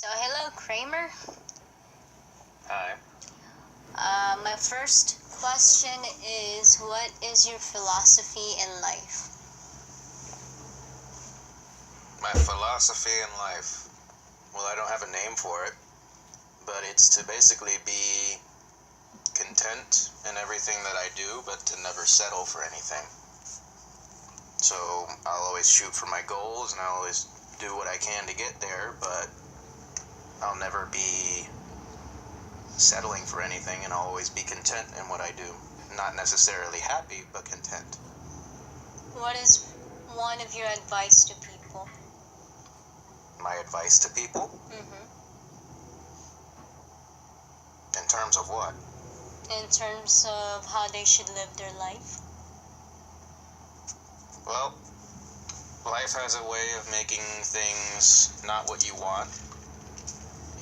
So, hello, Kramer. Hi. My first question is, what is your philosophy in life? My philosophy in life. Well, I don't have a name for it, but it's to basically be content in everything that I do, but to never settle for anything. So I'll always shoot for my goals, and I'll always do what I can to get there, but I'll never be settling for anything, and I'll always be content in what I do. Not necessarily happy, but content. What is one of your advice to people? My advice to people? In terms of what? In terms of how they should live their life? Well, life has a way of making things not what you want,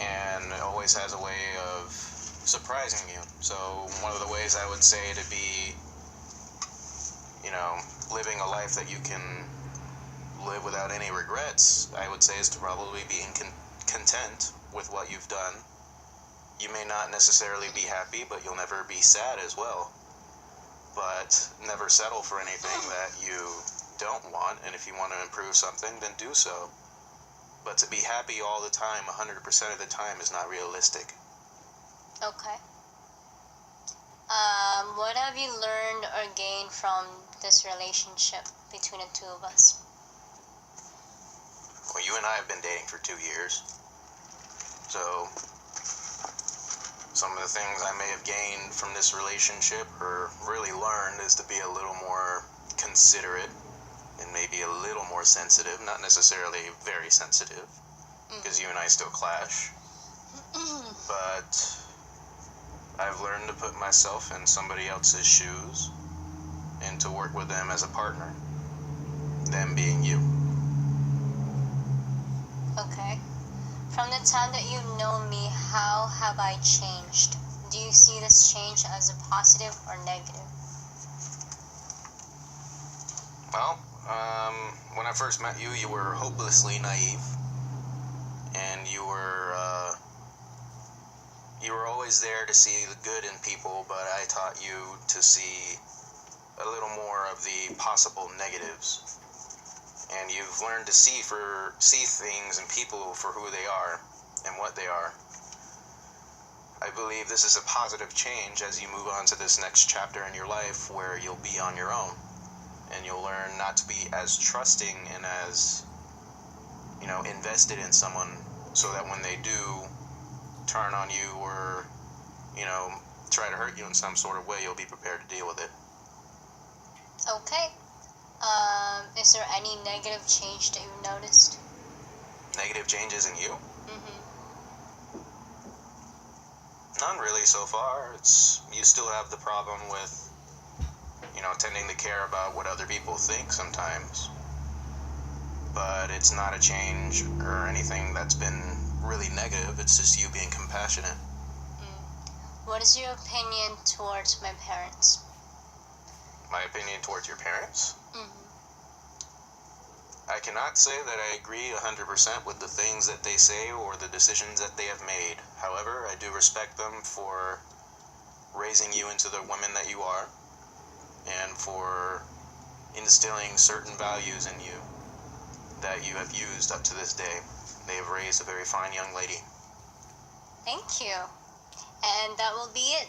and it always has a way of surprising you. So one of the ways I would say to be, living a life that you can live without any regrets, I would say, is to probably being content with what you've done. You may not necessarily be happy, but you'll never be sad as well. But never settle for anything that you don't want, and if you want to improve something, then do so. But to be happy all the time, 100% of the time, is not realistic. Okay. What have you learned or gained from this relationship between the two of us? Well, you and I have been dating for 2 years. So some of the things I may have gained from this relationship or really learned is to be a little more considerate and maybe a little more sensitive, not necessarily very sensitive, because you and I still clash. But I've learned to put myself in somebody else's shoes and to work with them as a partner, them being you. Okay. From the time that you know me, how have I changed? Do you see this change as a positive or negative? Well, when I first met you, you were hopelessly naive, and you were always there to see the good in people, but I taught you to see a little more of the possible negatives. And you've learned to see things and people for who they are and what they are. I believe this is a positive change as you move on to this next chapter in your life where you'll be on your own. And you'll learn not to be as trusting and as, invested in someone, so that when they do turn on you or, try to hurt you in some sort of way, you'll be prepared to deal with it. Okay. Is there any negative change that you noticed? Negative changes in you? Mm-hmm. None really so far. You still have the problem with, tending to care about what other people think sometimes. But it's not a change or anything that's been really negative. It's just you being compassionate. What is your opinion towards my parents? My opinion towards your parents? Mm-hmm. I cannot say that I agree 100% with the things that they say or the decisions that they have made. However, I do respect them for raising you into the woman that you are and for instilling certain values in you that you have used up to this day. They have raised a very fine young lady. Thank you. And that will be it.